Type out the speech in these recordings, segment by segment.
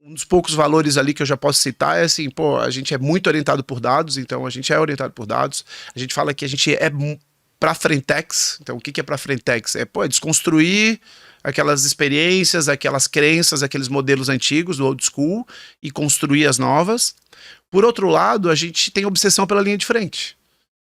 Um dos poucos valores ali que eu já posso citar é assim, pô, a gente é muito orientado por dados, então a gente é orientado por dados. A gente fala que a gente é para frentex. Então o que é para frentex? É, pô, é desconstruir aquelas experiências, aquelas crenças, aqueles modelos antigos do old school e construir as novas. Por outro lado, a gente tem obsessão pela linha de frente.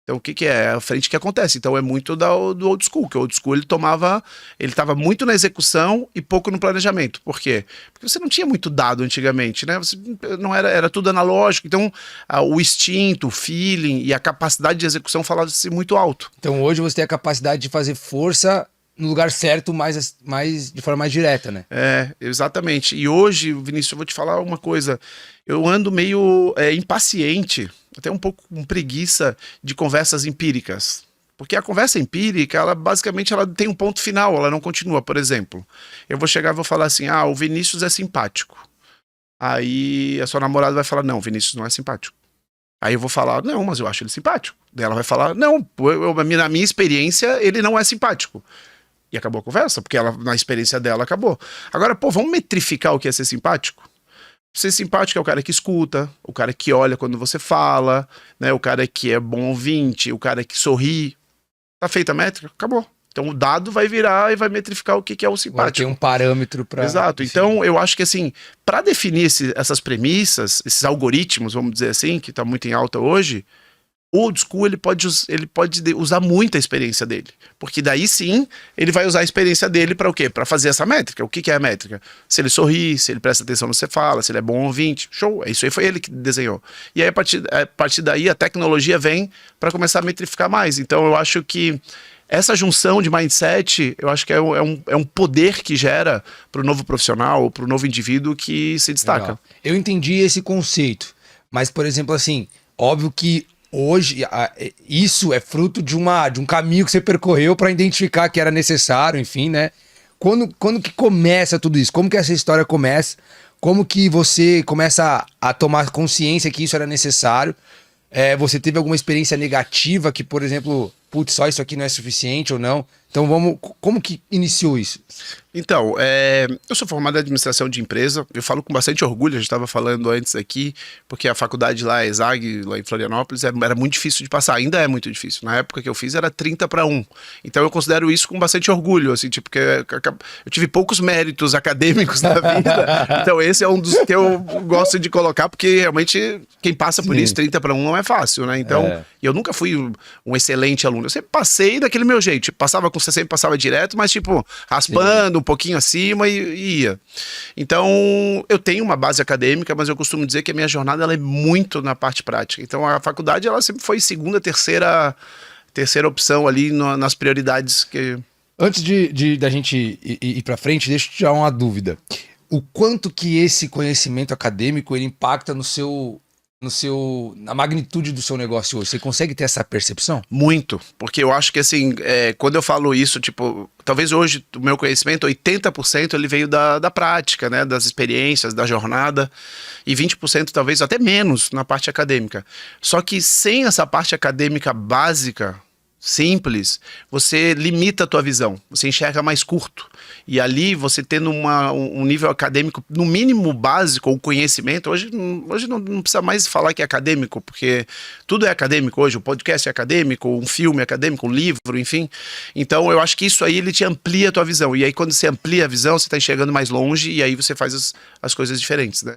Então, o que é? É a frente que acontece. Então, é muito do old school, que o old school ele estava muito na execução e pouco no planejamento. Por quê? Porque você não tinha muito dado antigamente, né? Você não era tudo analógico. Então, o instinto, o feeling e a capacidade de execução falavam-se muito alto. Então, hoje você tem a capacidade de fazer força no lugar certo, de forma mais direta, né? É, exatamente. E hoje, Vinícius, eu vou te falar uma coisa. Eu ando meio impaciente, até um pouco com preguiça de conversas empíricas. Porque a conversa empírica, ela basicamente ela tem um ponto final, ela não continua. Por exemplo, eu vou chegar e vou falar assim, o Vinícius é simpático. Aí a sua namorada vai falar, não, o Vinícius não é simpático. Aí eu vou falar, não, mas eu acho ele simpático. Daí ela vai falar, não, na minha experiência, ele não é simpático. E acabou a conversa, porque ela, na experiência dela, acabou. Agora, pô, vamos metrificar o que é ser simpático? Ser simpático é o cara que escuta, o cara que olha quando você fala, né? O cara que é bom ouvinte, o cara que sorri. Tá feita a métrica? Acabou. Então o dado vai virar e vai metrificar o que é o simpático. Agora tem um parâmetro para... Exato. Então eu acho que assim, para definir essas premissas, esses algoritmos, vamos dizer assim, que tá muito em alta hoje, o old school ele pode usar muito a experiência dele. Porque daí sim, ele vai usar a experiência dele para o quê? Para fazer essa métrica. O que é a métrica? Se ele sorri, se ele presta atenção no que você fala, se ele é bom ouvinte. Show! Isso aí foi ele que desenhou. E aí, a partir daí, a tecnologia vem para começar a metrificar mais. Então, eu acho que essa junção de mindset, eu acho que é um poder que gera para o novo profissional, para o novo indivíduo que se destaca. Legal. Eu entendi esse conceito. Mas, por exemplo, assim, óbvio que hoje, isso é fruto de um caminho que você percorreu para identificar que era necessário, enfim, né? Quando que começa tudo isso? Como que essa história começa? Como que você começa a tomar consciência que isso era necessário? Você teve alguma experiência negativa que, por exemplo, putz, só isso aqui não é suficiente ou não? Então, como que iniciou isso? Então, eu sou formado em administração de empresa, eu falo com bastante orgulho, a gente estava falando antes aqui, porque a faculdade lá, ESAG, lá em Florianópolis, era muito difícil de passar, ainda é muito difícil. Na época que eu fiz era 30-1. Então eu considero isso com bastante orgulho, assim, tipo, porque eu tive poucos méritos acadêmicos na vida, então esse é um dos que eu gosto de colocar, porque realmente quem passa por isso, 30-1 não é fácil, né? Então, eu nunca fui um excelente aluno, eu sempre passei daquele meu jeito, tipo, você sempre passava direto, mas tipo, raspando um pouquinho acima e ia. Então, eu tenho uma base acadêmica, mas eu costumo dizer que a minha jornada ela é muito na parte prática. Então, a faculdade ela sempre foi segunda, terceira opção ali nas prioridades que... Antes da gente ir para frente, deixa eu te tirar uma dúvida. O quanto que esse conhecimento acadêmico ele impacta na magnitude do seu negócio hoje? Você consegue ter essa percepção? Muito, porque eu acho que assim, quando eu falo isso, tipo, talvez hoje o meu conhecimento, 80% ele veio da prática, né, das experiências, da jornada, e 20% talvez até menos na parte acadêmica. Só que sem essa parte acadêmica básica, simples, você limita a tua visão, você enxerga mais curto. E ali, você tendo um nível acadêmico, no mínimo básico, ou conhecimento, hoje não precisa mais falar que é acadêmico, porque tudo é acadêmico hoje, o podcast é acadêmico, um filme é acadêmico, um livro, enfim. Então, eu acho que isso aí, ele te amplia a tua visão. E aí, quando você amplia a visão, você está enxergando mais longe, e aí você faz as coisas diferentes, né?